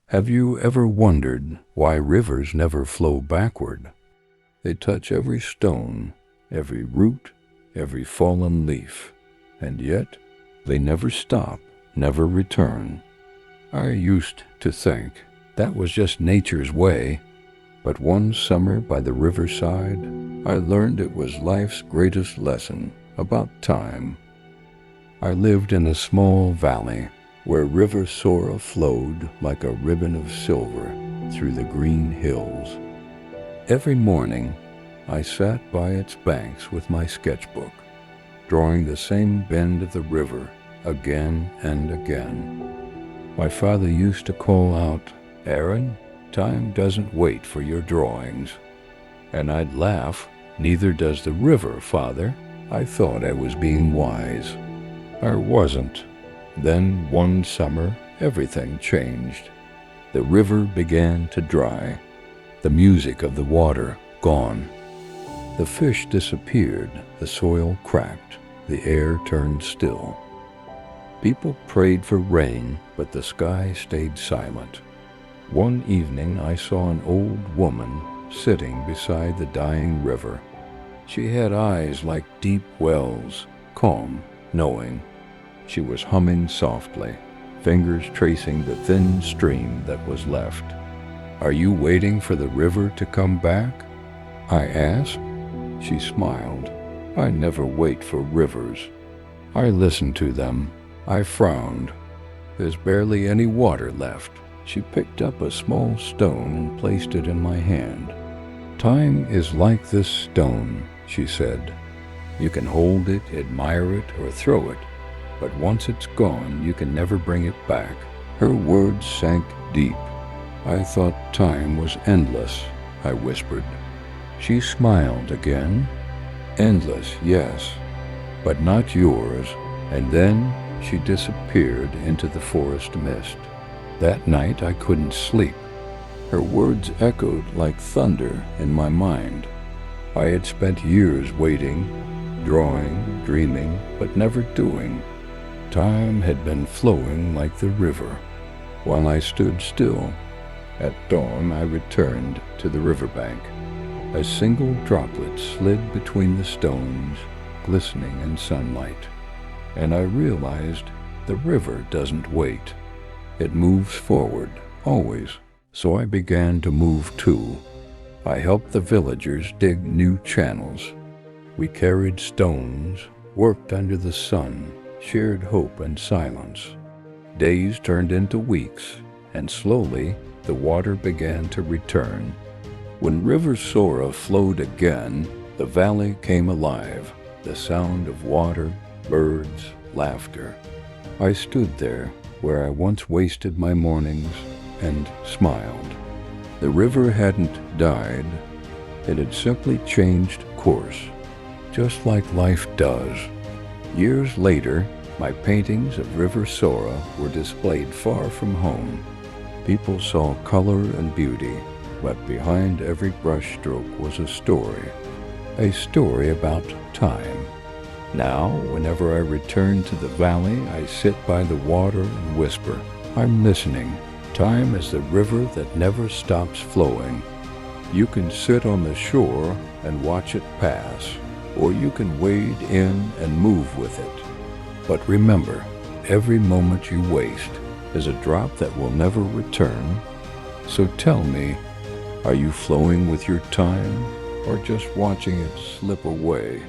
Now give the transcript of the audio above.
Have you ever wondered why rivers never flow backward? They touch every stone, every root, every fallen leaf, and yet they never stop, never return. I used to think that was just nature's way, but one summer by the riverside, I learned it was life's greatest lesson about time. I lived in a small valley where River Sora flowed like a ribbon of silver through the green hills. Every morning, I sat by its banks with my sketchbook, drawing the same bend of the river again and again. My father used to call out, "Aaron, time doesn't wait for your drawings." And I'd laugh, "Neither does the river, Father." I thought I was being wise. I wasn't. Then one summer, everything changed. The river began to dry, the music of the water gone. The fish disappeared, the soil cracked, the air turned still. People prayed for rain, but the sky stayed silent. One evening I saw an old woman sitting beside the dying river. She had eyes like deep wells, calm, knowing. She was humming softly, fingers tracing the thin stream that was left. "Are you waiting for the river to come back?" I asked. She smiled. "I never wait for rivers. I listen to them." I frowned. "There's barely any water left." She picked up a small stone and placed it in my hand. "Time is like this stone," she said. "You can hold it, admire it, or throw it. But once it's gone, you can never bring it back." Her words sank deep. "I thought time was endless," I whispered. She smiled again. "Endless, yes, but not yours." And then she disappeared into the forest mist. That night I couldn't sleep. Her words echoed like thunder in my mind. I had spent years waiting, drawing, dreaming, but never doing. Time had been flowing like the river, while I stood still. At dawn, I returned to the riverbank. A single droplet slid between the stones, glistening in sunlight, and I realized the river doesn't wait. It moves forward, always. So I began to move too. I helped the villagers dig new channels. We carried stones, worked under the sun, shared hope and silence. Days turned into weeks, and slowly the water began to return. When River Sora flowed again, the valley came alive, the sound of water, birds, laughter. I stood there where I once wasted my mornings and smiled. The river hadn't died. It had simply changed course, just like life does. Years later, my paintings of River Sora were displayed far from home. People saw color and beauty, but behind every brushstroke was a story about time. Now, whenever I return to the valley, I sit by the water and whisper, "I'm listening." Time is the river that never stops flowing. You can sit on the shore and watch it pass, or you can wade in and move with it. But remember, every moment you waste is a drop that will never return. So tell me, are you flowing with your time, or just watching it slip away?